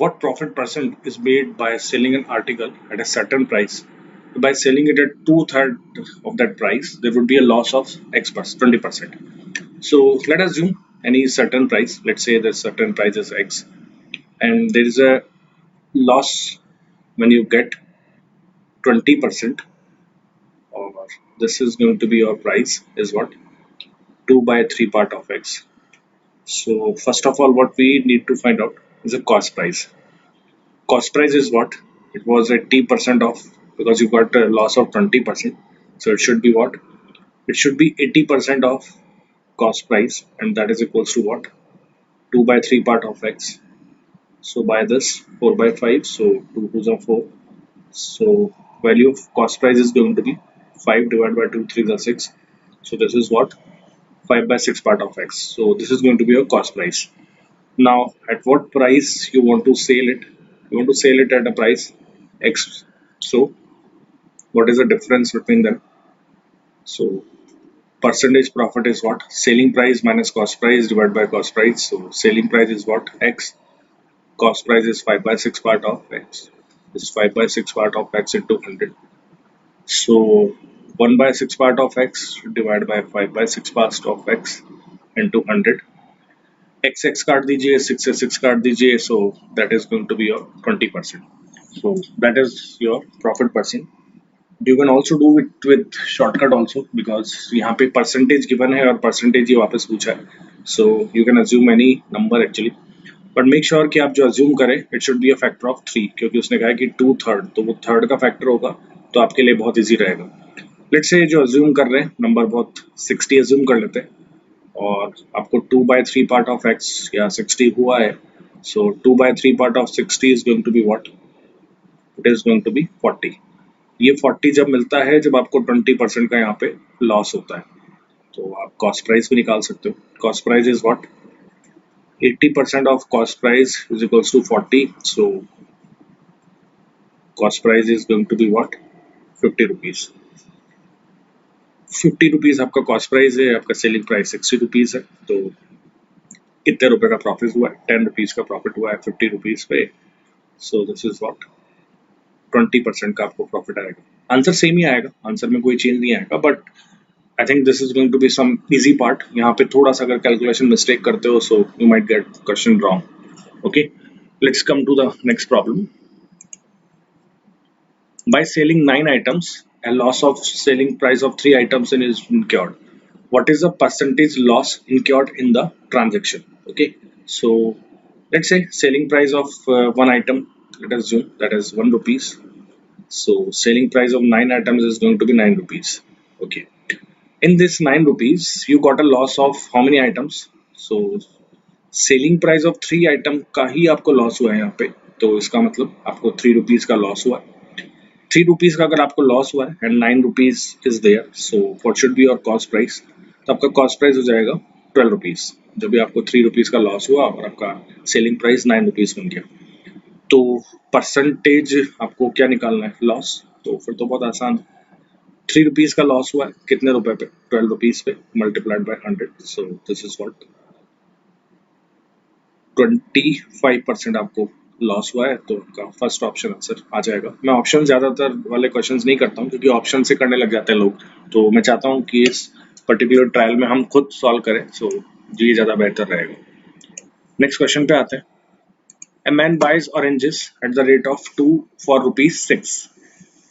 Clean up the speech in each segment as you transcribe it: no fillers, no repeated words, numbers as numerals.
what profit percent is made by selling an article at a certain price. By selling it at two-thirds of that price, there would be a loss of X percent, 20%. So let us assume any certain price. Let's say the certain price is X, and there is a loss when you get 20%, or this is going to be your price is what? 2 by 3 part of X. So first of all, what we need to find out is the cost price. Cost price is what? It was 80% off because you got a loss of 20%. So it should be what? It should be 80% of cost price, and that is equals to what? 2 by 3 part of X. So by this 4 by 5, so 2 2s are 4. So value of cost price is going to be 5 divided by 2 3 is 6. So this is what? 5 by 6 part of X. So this is going to be your cost price. Now at what price you want to sell it? You want to sell it at a price X. So what is the difference between them? So percentage profit is what? Selling price minus cost price divided by cost price. So selling price is what? X. Cost price is 5 by 6 part of X. This is 5 by 6 part of X into 100. So 1 by 6 part of X divided by 5 by 6 part of X into 100. X काट दीजिए, 6 से 6 काट दीजिए, so that is going to be your 20%. So that is your profit percent. You can also do it with shortcut also, because यहाँ पे percentage given है और percentage ही वापस पूछा है, so you can assume any number actually, but make sure कि आप जो assume करें it should be a factor of 3, क्योंकि उसने कहा है कि 2/3, तो वो थर्ड का फैक्टर होगा तो आपके लिए बहुत इजी रहेगा. लेट्स से जो assume कर रहे हैं नंबर बहुत 60 assume कर लेते हैं, और आपको 2 by 3 part of X या 60 हुआ है, so 2 by 3 part of 60 is going to be what? It is going to be 40. ये 40 जब मिलता है जब आपको 20% का यहाँ पे लॉस होता है, तो आप कॉस्ट प्राइस भी निकाल सकते हो. Cost price is what? 80% of cost price is equals to 40, so cost price is going to be what? 50 rupees. 50 rupees आपका कॉस्ट प्राइस है, आपका सेलिंग प्राइस 60 रुपीज है, तो कितने रुपए का प्रॉफिट हुआ है? 10 रुपीज का प्रॉफिट हुआ है 50 रुपीज पे. So this is what? 20% का आपको प्रॉफिट आएगा. आंसर सेम ही आएगा, आंसर में कोई चेंज नहीं आएगा, but I think this is going to be some easy part. यहाँ पे थोड़ा सा अगर कैलकुलेशन मिस्टेक करते हो, so you might get question wrong. Okay, let's come to the next problem. By selling 9 items, a loss of selling price of 3 items is incurred. What is the percentage loss incurred in the transaction? Okay, so let's say selling price of one item, let us assume that is 1 rupees. So selling price of 9 items is going to be 9 rupees. Okay, in this 9 rupees you got a loss of how many items? So selling price of 3 item का ही आपको loss हुआ है यहाँ पे, तो इसका मतलब आपको 3 रुपीज का लॉस हुआ है. 3 रुपीज का अगर आपको लॉस हुआ है and 9 rupees is there, so what should be your cost price? तो आपका कॉस्ट प्राइस हो जाएगा 12 रुपीज, जब भी आपको 3 रुपीज का लॉस हुआ और आपका सेलिंग प्राइस 9 रुपीज बन गया. तो परसेंटेज आपको क्या निकालना है? लॉस. तो फिर तो बहुत आसान है. 3 रुपीज का लॉस हुआ है कितने रुपए पे? 12 रुपीज पे multiplied by 100. So this is what? 25% आपको लॉस हुआ है, तो आपका फर्स्ट ऑप्शन आंसर आ जाएगा. मैं ऑप्शन ज्यादातर वाले क्वेश्चंस नहीं करता हूँ क्योंकि ऑप्शन से करने लग जाते हैं लोग, तो मैं चाहता हूँ कि इस पर्टिकुलर ट्रायल में हम खुद सॉल्व करें, सो ये ज्यादा बेहतर रहेगा. नेक्स्ट क्वेश्चन पे आते हैं. A man buys oranges at the rate of 2 for rupees 6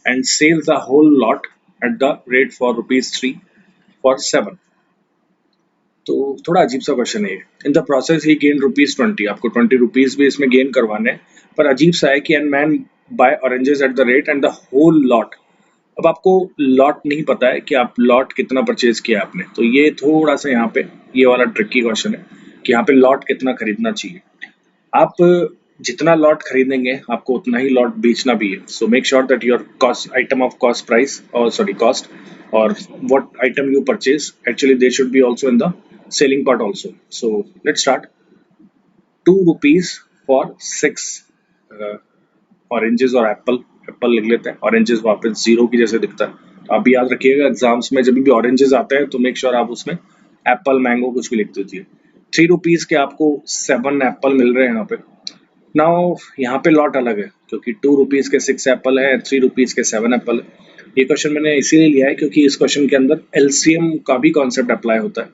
and sells the whole lot at the rate for rupees 3 for 7. तो थोड़ा अजीब सा क्वेश्चन है. In the process he gain rupees 20, आपको 20 रुपीज भी इसमें गेन करवाने, पर अजीब सा है कि an man buy oranges at the rate and the whole lot. अब आपको लॉट नहीं पता है कि आप लॉट कितना परचेज किया आपने, तो ये थोड़ा सा यहाँ पे ये वाला ट्रिकी क्वेश्चन है कि यहाँ पे लॉट कितना खरीदना चाहिए. आप जितना लॉट खरीदेंगे आपको उतना ही लॉट बेचना भी है. So make sure that your cost item of cost price और सॉरी कॉस्ट और what item you purchase actually they should be also in the selling part also. So let's start. 2 rupees for 6 oranges और Apple लिख लेते हैं. Oranges वापस zero की जैसे दिखता है. आप भी याद रखिएगा एग्जाम्स में जब भी ऑरेंजेस आते हैं तो मेक श्योर आप उसमें एप्पल मैंगो कुछ भी लिख दीजिए. 3 रुपीज के आपको 7 एप्पल मिल रहे हैं यहाँ पे. नाउ यहाँ पे लॉट अलग है क्योंकि 2 रुपीज़ के 6 एप्पल है, 3 रुपीज़ के 7 एप्पल है। ये क्वेश्चन मैंने इसीलिए लिया है क्योंकि इस क्वेश्चन के अंदर एलसीएम का भी कॉन्सेप्ट अप्लाई होता है।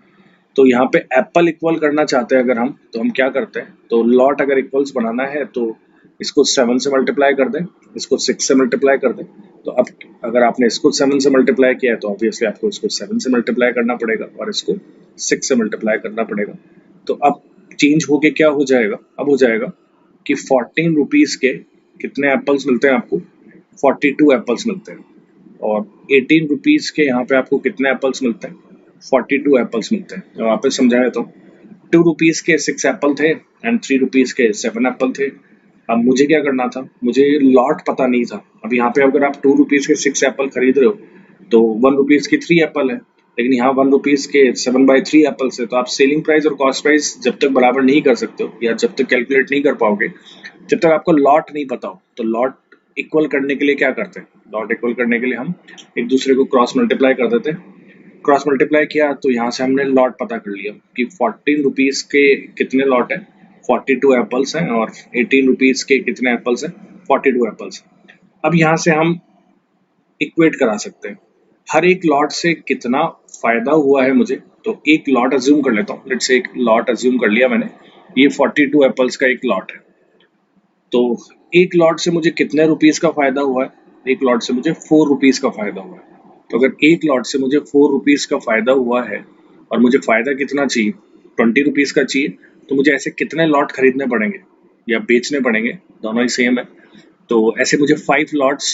तो यहाँ पे एप्पल इक्वल करना चाहते हैं अगर हम, तो हम क्या करते हैं, तो लॉट अगर इक्वल्स बनाना है तो इसको 7 से मल्टीप्लाई कर दें, इसको 6 से मल्टीप्लाई कर दें। तो अब अगर आपने इसको 7 से मल्टीप्लाई किया है तो ऑब्वियसली आपको इसको 7 से मल्टीप्लाई करना पड़ेगा और इसको 6 से मल्टीप्लाई करना पड़ेगा। तो अब चेंज होके क्या हो जाएगा, अब हो जाएगा कि 14 रुपीज़ के कितने एप्पल्स मिलते हैं आपको, 42 एप्पल्स मिलते हैं। और 18 रुपीज़ के यहाँ पे आपको कितने एप्पल्स मिलते हैं, 42 एप्पल्स मिलते हैं। मैं वापस समझा देता हूँ, 2 रुपीज़ के 6 एप्पल थे एंड 3 रुपीज़ के 7 एप्पल थे। अब मुझे क्या करना था, मुझे लॉट पता नहीं था। अब यहाँ पे अगर आप 2 रुपीज़ के 6 एप्पल खरीद रहे हो तो 1 रुपीज़ की 3 एप्पल है, लेकिन यहाँ 1 रुपीज़ के 7/3 एप्पल्स है। तो आप सेलिंग प्राइस और कॉस्ट प्राइस जब तक बराबर नहीं कर सकते हो या जब तक कैलकुलेट नहीं कर पाओगे, जब तक आपको लॉट नहीं पता हो। तो लॉट इक्वल करने के लिए क्या करते हैं, लॉट इक्वल करने के लिए हम एक दूसरे को क्रॉस मल्टीप्लाई कर देते हैं। क्रॉस मल्टीप्लाई किया तो यहाँ से हमने लॉट पता कर लिया कि 14 रुपीज़ के कितने लॉट है, 42 एप्पल्स हैं, और 18 रुपीज़ के कितने एप्पल्स हैं, 42 एप्पल्स। अब यहाँ से हम इक्वेट करा सकते हैं हर एक लॉट से कितना फ़ायदा हुआ है मुझे। तो एक लॉट अज्यूम कर लेता हूँ, लेट्स से एक लॉट अज्यूम कर लिया मैंने, ये 42 एप्पल्स का एक लॉट है। तो एक लॉट से मुझे कितने रुपीज़ का फ़ायदा हुआ है, एक लॉट से मुझे 4 रुपीज़ का फ़ायदा हुआ है। तो अगर एक लॉट से मुझे 4 रुपीज़ का फ़ायदा हुआ है और मुझे फ़ायदा कितना चाहिए, 20 रुपीज़ का चाहिए, तो मुझे ऐसे कितने लॉट खरीदने पड़ेंगे या बेचने पड़ेंगे, दोनों ही सेम है। तो ऐसे मुझे 5 लॉट्स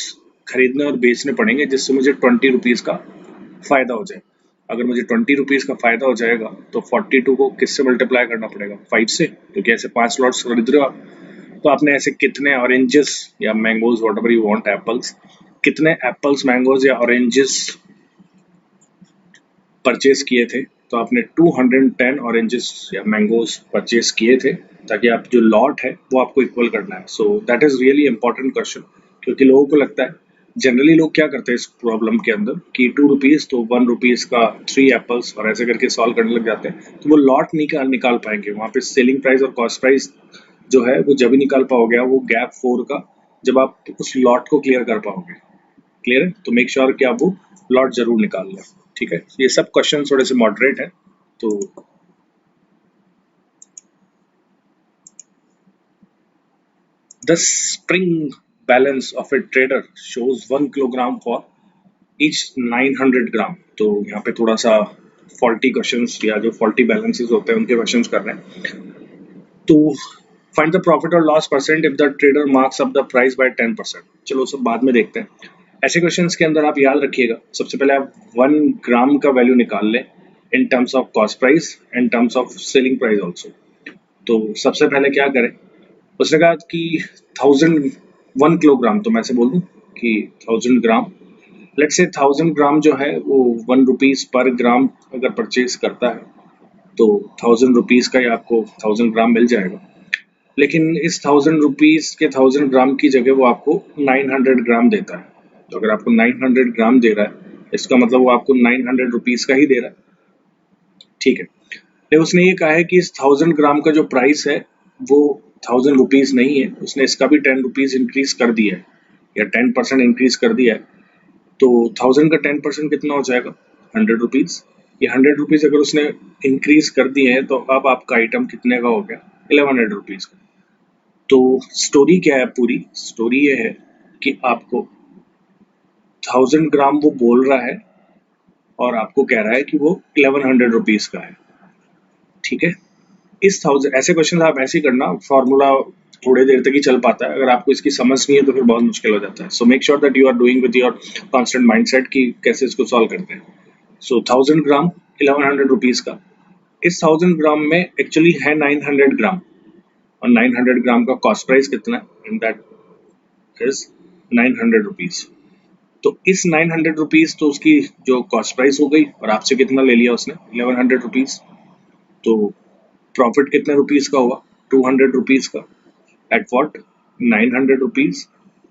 खरीदने और बेचने पड़ेंगे जिससे मुझे 20 रुपीज़ का फ़ायदा हो जाए। अगर मुझे 20 रुपीज़ का फ़ायदा हो जाएगा तो 42 को किससे मल्टीप्लाई करना पड़ेगा, 5 से, क्योंकि ऐसे 5 लॉट्स खरीद रहे हो आप। तो आपने ऐसे कितने ऑरेंजेस या mangoes, what ever you want, apples, कितने एप्पल्स, मैंगोज या ऑरेंजेस परचेज किए थे, तो आपने 210 ऑरेंजेस या मैंगोज परचेज किए थे, ताकि आप जो लॉट है वो आपको इक्वल करना है। So that is really important question, क्योंकि लोगों को लगता है, जनरली लोग क्या करते हैं इस प्रॉब्लम के अंदर कि 2 रुपीज़ तो 1 रुपीज़ का 3 एप्पल्स और ऐसे करके सॉल्व करने लग जाते हैं, तो वो लॉट निकाल पाएंगे। वहाँ पे सेलिंग प्राइस और कॉस्ट प्राइस जो है वो जब ही निकाल पाओगे वो गैप 4 का, जब आप उस लॉट को क्लियर कर पाओगे। क्लियर है? तो मेक श्योर कि आप वो लॉट जरूर निकाल लें। ठीक है, ये सब क्वेश्चन थोड़े से मॉडरेट हैं। तो the spring balance of A trader shows 1 kilogram for each 900 ग्राम। तो यहाँ पे थोड़ा सा फॉल्टी क्वेश्चंस या जो फॉल्टी बैलेंसेस होते हैं उनके क्वेश्चंस कर रहे हैं। तो फाइंड द प्रॉफिट और loss percent if the trader marks up the price by 10%। चलो सब बाद में देखते हैं। ऐसे क्वेश्चंस के अंदर आप याद रखिएगा, सबसे पहले आप 1 ग्राम का वैल्यू निकाल लें in terms of cost price and terms of selling price also. तो सबसे पहले क्या करें, उसने कहा कि 1 किलोग्राम, तो मैं से बोल दूं कि 1000 ग्राम, लेट्स से 1000 ग्राम जो है वो 1 रुपीज़ पर ग्राम अगर परचेज करता है तो 1000 रुपीज़ का ही आपको 1000 ग्राम मिल जाएगा। लेकिन इस 1000 रुपीज़ के 1000 ग्राम की जगह वो आपको 900 ग्राम देता है। तो अगर आपको 900 ग्राम दे रहा है, इसका मतलब वो आपको 900 रुपीज़ का ही दे रहा है। ठीक है, लेकिन उसने ये कहा है कि इस 1000 ग्राम का जो प्राइस है वो 1000 रुपीज़ नहीं है, उसने इसका भी 10 रुपीज़ इंक्रीज कर दिया है या 10% इंक्रीज कर दिया है। तो 1000 का 10% कितना हो जाएगा, 100 रुपीज़। ये 100 रुपीज़ अगर उसने इंक्रीज कर दिए हैं तो अब आपका आइटम कितने का हो गया, 1100 रुपीज़ का। तो स्टोरी क्या है, पूरी स्टोरी ये है कि आपको 1000 ग्राम वो बोल रहा है और आपको कह रहा है कि वो 1100 रुपीज़ का है। ठीक है, इस 1000, ऐसे क्वेश्चन आप ऐसे ही करना, फॉर्मूला थोड़ी देर तक ही चल पाता है, अगर आपको इसकी समझ नहीं है तो फिर बहुत मुश्किल हो जाता है। So make sure that you are doing with your constant mindset कि कैसे इसको सॉल्व करते हैं। सो 1000 ग्राम 1100 रुपीज़ का, इस 1000 ग्राम में एक्चुअली है 900 ग्राम, और 900 ग्राम का कॉस्ट प्राइस कितना है, एंड दैट इज 900 रुपीज़। तो इस 900 रुपीज़ तो उसकी जो कॉस्ट प्राइस हो गई, और आपसे कितना ले लिया उसने, 1100 रुपीज़। तो प्रॉफिट कितने रुपीज़ का हुआ, 200 रुपीज़ का, at what, 900 rupees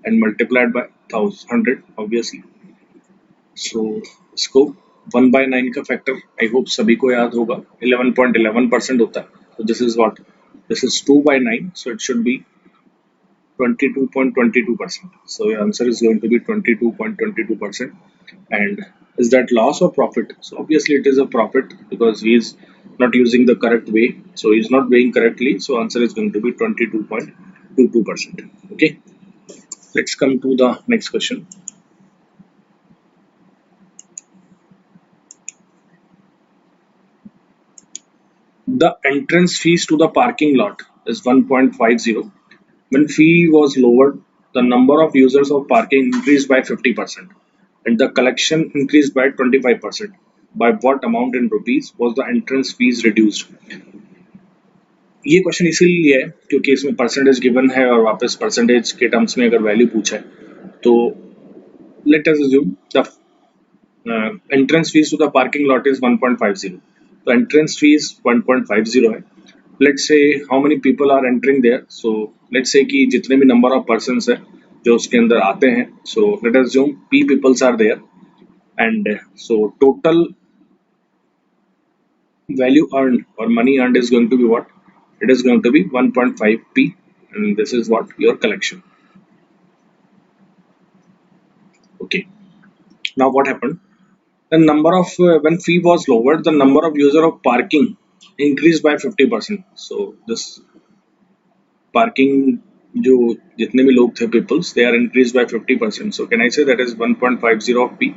and multiplied by 100 obviously. So इसको 1/9 का फैक्टर आई होप सभी को याद होगा, 11.11% होता है। तो this is what, this is 2/9, so it should be 22.22%. So your answer is going to be 22.22%. And is that loss or profit? So obviously it is a profit because he is not using the correct way. So he is not weighing correctly. So answer is going to be 22.22%. Okay. Let's come to the next question. The entrance fees to the parking lot is 1.50. When fee was lowered, the number of users of parking increased by 50% and the collection increased by 25%. By what amount in rupees was the entrance fees reduced? ये question इसीलिए है क्योंकि इसमें percentage given है और वापस percentage के terms में अगर वैल्यू पूछा है तो let us assume the entrance fees to the parking lot is 1.50. The entrance fee is 1.50 है. Let's say how many people are entering there. So let's say कि जितने भी number of persons है जो उसके अंदर आते हैं. So let us assume P peoples are there and so total value earned or money earned is going to be what? It is going to be 1.5 P and this is what your collection. Okay. Now what happened? The number of when fee was lowered, the number of user of parking increased by 50%. So this parking जो जितने भी लोग थे peoples they are increased by 50%. So can I say that is 1.50 of P?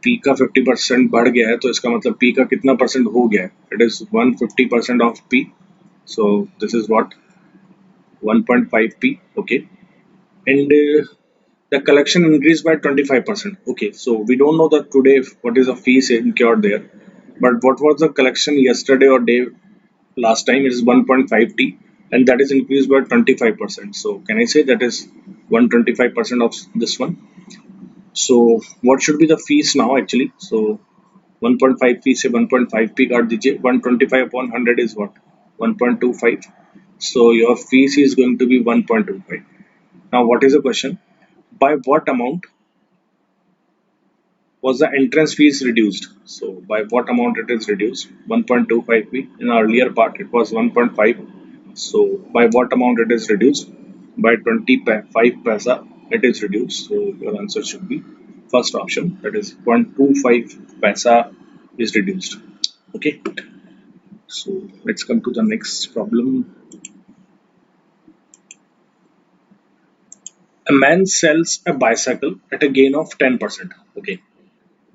P का 50% बढ़ गया है तो इसका मतलब P का कितना परसेंट हो गया है? It is 150% of P. So this is what 1.5 P. Okay. And the collection increased by 25%. Okay, so we don't know that today what is the fees incurred there, but what was the collection yesterday or day last time is 1.5 T and that is increased by 25%. So can I say that is 125% of this one? So what should be the fees now actually? So 1.5 fee से 1.5 p काट दीजिए 125 upon 100 is what 1.25. So your fees is going to be 1.25. Now what is the question? By what amount was the entrance fees reduced? So by what amount it is reduced? 1.25 p. In our earlier part it was 1.5. So by what amount it is reduced? By 25 paisa it is reduced. So your answer should be first option, that is 0.25 paisa is reduced. Okay. So let's come to the next problem. A man sells a bicycle at a gain of 10%. Okay.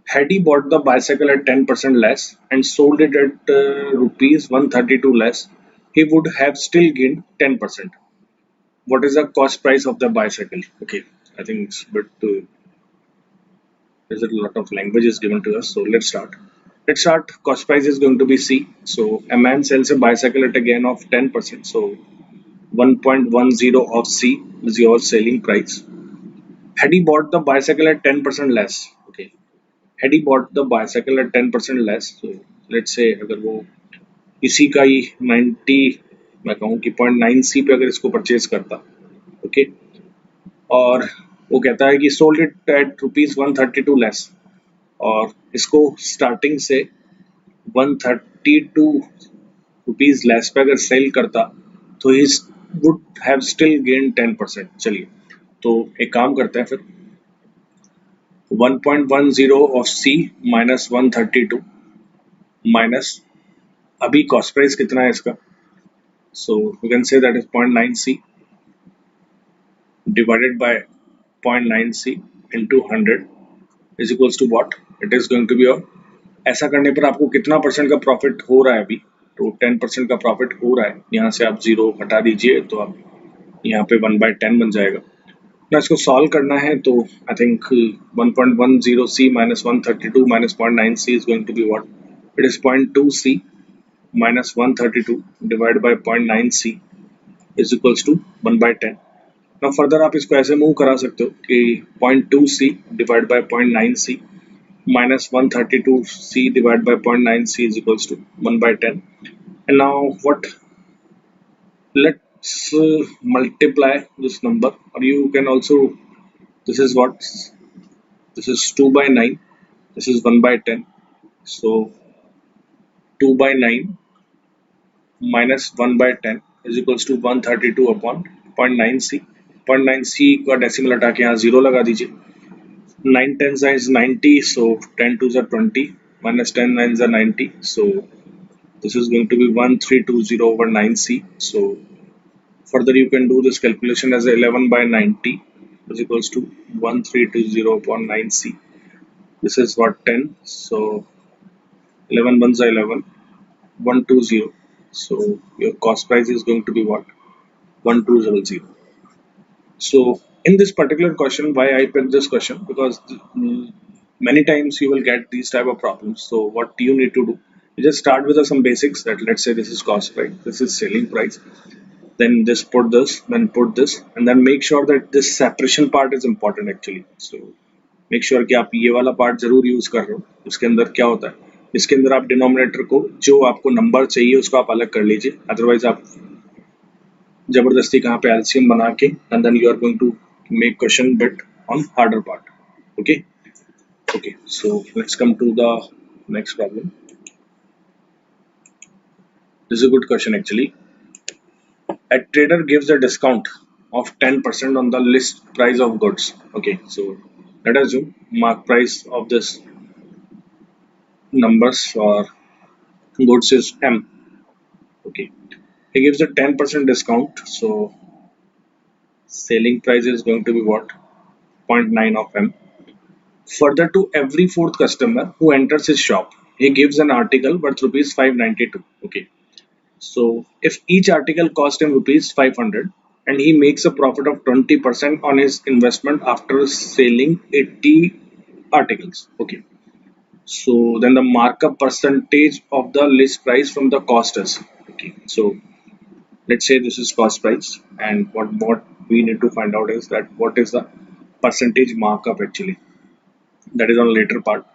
Had he bought the bicycle at 10% less and sold it at rupees 132 less, he would have still gained 10%. What is the cost price of the bicycle? Okay, I think it's a bit there's a lot of languages given to us. So let's start. Let's start. Cost price is going to be C. So a man sells a bicycle at a gain of 10%. So 1.10 of C is your selling price. Had he bought the bicycle at 10% less, okay, had he bought the bicycle at 10% less, so let's say अगर वो इसी का ही 90 मैं कहूँ कि 0.9C पे अगर इसको परचेज करता, ओके, और वो कहता है कि sold it at rupees 132 less और इसको स्टार्टिंग से 132 रुपीज लेस पे अगर सेल करता तो he would have still gain 10%. चलिए तो एक काम करते हैं फिर 1.10 of C minus 132 minus अभी कॉस्ट प्राइस कितना है इसका, so you can say that is 0.9C divided by 0.9C into 100 is equals to what? It is going to be your, ऐसा करने पर आपको कितना परसेंट का प्रॉफिट हो रहा है अभी, तो 10% का प्रॉफिट हो रहा है, यहाँ से आप जीरो हटा दीजिए तो आप यहाँ पे 1/10 बन जाएगा ना. इसको सॉल्व करना है तो I think 1.10C minus 132 minus 0.9C is going to be what? It is 0.2C minus 132 divided by 0.9C is equals to 1/10. Now further आप इसको ऐसे मूव करा सकते हो कि 0.2C divided by 0.9C minus 132C divided by 0.9C is equals to 1/10. And now what? Let's multiply this number, or you can also, this is what, this is 2 by 9, this is 1/10, so 2 by 9 minus 1/10 is equals to 132 upon 0.9c, 0.9c का decimal हटा के यहाँ 0 लगा दीजिए. 9 10s is 90, so 10 2s are 20, minus 10 9s are 90, so this is going to be 1320 over 9c. So further you can do this calculation as 11 by 90 is equals to 1320 upon 9c. This is what, 10, so 11 ones are 11, 120, so your cost price is going to be what, 1200. So in this particular question, why I picked this question, because many times you will get these type of problems. So what you need to do, you just start with some basics, that let's say this is cost price, this is selling price, then this put this, then put this, and then make sure that this separation part is important actually. So make sure कि आप ये वाला part जरूर use कर रहे हो. इसके अंदर क्या होता है, इसके अंदर आप डिनोमिनेटर को, जो आपको नंबर चाहिए उसको आप अलग कर लीजिए, अदरवाइज आप जबरदस्ती कहाँ पे एलसीएम बना के, and then you are going to make question bit on harder part. Okay, so let's come to the next problem. This is a good question actually. A trader gives a discount of 10% on the list price of goods. Okay, so let us assume mark price of this numbers or goods is M. Okay, he gives a 10% discount, so selling price is going to be what, 0.9 of M. Further, to every fourth customer who enters his shop, he gives an article worth rupees 592. Okay, so if each article cost him rupees 500 and he makes a profit of 20% on his investment after selling 80 articles. Okay, so then the markup percentage of the list price from the cost is. Okay, so let's say this is cost price, and what we need to find out is that what is the percentage markup actually. That is on later part.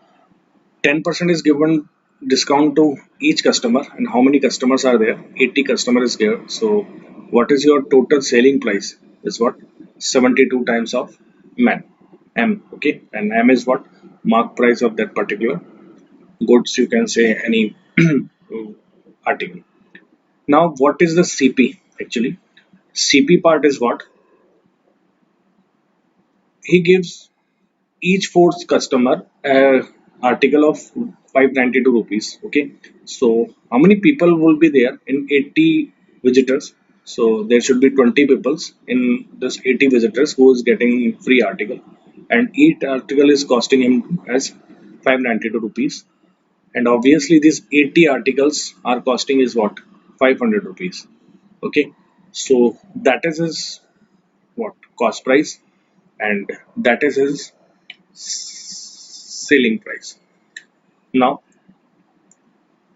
10% is given discount to each customer, and how many customers are there, 80 customers is there. So what is your total selling price is what, 72 times of M. Okay, and M is what, mark price of that particular goods, you can say any article. Now what is the CP actually? CP part is what, he gives each fourth customer a article of 592 rupees. Okay, so how many people will be there in 80 visitors? So there should be 20 people in this 80 visitors who is getting free article, and each article is costing him as 592 rupees, and obviously these 80 articles are costing is what, 500 rupees. Okay, so that is his what, cost price, and that is his selling price. Now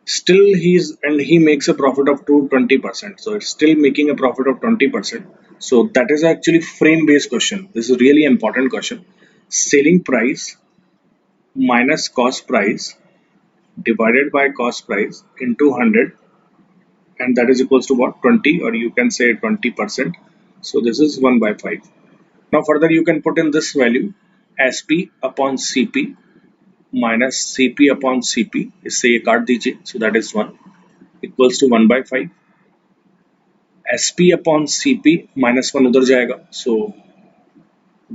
still he makes a profit of 20%, so it's still making a profit of 20%. So that is actually frame based question. This is really important question. Selling price minus cost price divided by cost price into 100, and that is equals to what, 20, or you can say 20%. So this is 1 by 5. Now further you can put in this value, SP upon CP minus CP upon CP, इससे ये काट दीजिए, so that is 1 equals to 1 by 5. SP upon CP minus 1 उधर जाएगा, so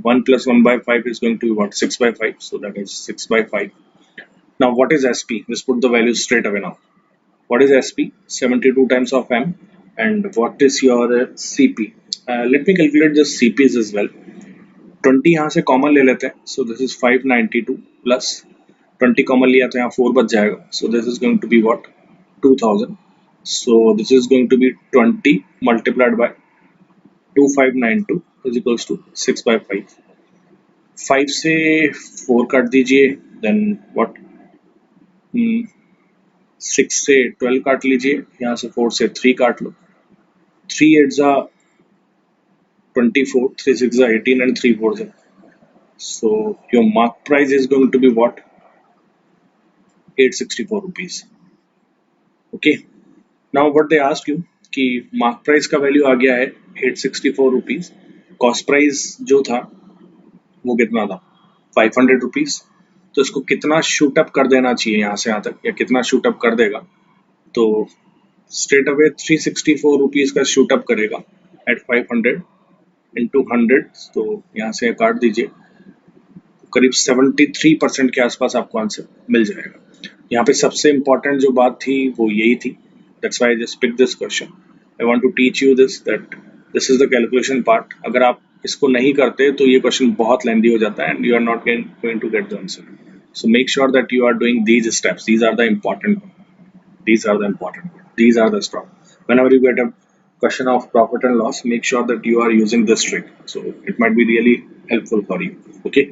1 plus 1 by 5 is going to be what, 6 by 5, so that is 6 by 5. Now what is SP? Let's put the values straight away now. What is SP? 72 times of M. And what is your CP? Let me calculate the CPs as well. 20 यहाँ से common ले लेते हैं, so this is 592 plus 20 common लिया तो यहाँ 4 बच जाएगा, so this is going to be what, 2000. So this is going to be 20 multiplied by 2592 is equals to 6 by 5. 5 से 4 काट दीजिए, then what, 6 से 12 काट लीजिए, यहाँ से 4 से 3 काट लो, 3 8s are 24, 3 6s are 18, and 3 4s are. So your mark price is going to be what, 864 rupees. Okay, now what they ask you कि mark price का वैल्यू आ गया है 864 rupees, cost price जो था वो कितना था, 500 rupees. तो इसको कितना शूट अप कर देना चाहिए यहाँ से यहाँ तक, या कितना शूट अप कर देगा, तो स्ट्रेट अवे 364 रुपीज का शूट अप करेगा एट 500. इंटू 100, तो यहाँ से काट दीजिए, करीब 73% के आसपास आपको आंसर मिल जाएगा। यहाँ पे सबसे इम्पोर्टेंट जो बात थी वो यही थी, that's why I just pick this question. I want to teach you this that this is the calculation part. अगर आप इसको नहीं करते तो ये क्वेश्चन बहुत लेंदी हो जाता है and you are not going to get the answer. So make sure that you are doing these steps. These are the important. These are the important. These are the strong. Whenever you get a question of profit and loss, make sure that you are using this trick. So it might be really helpful for you. Okay.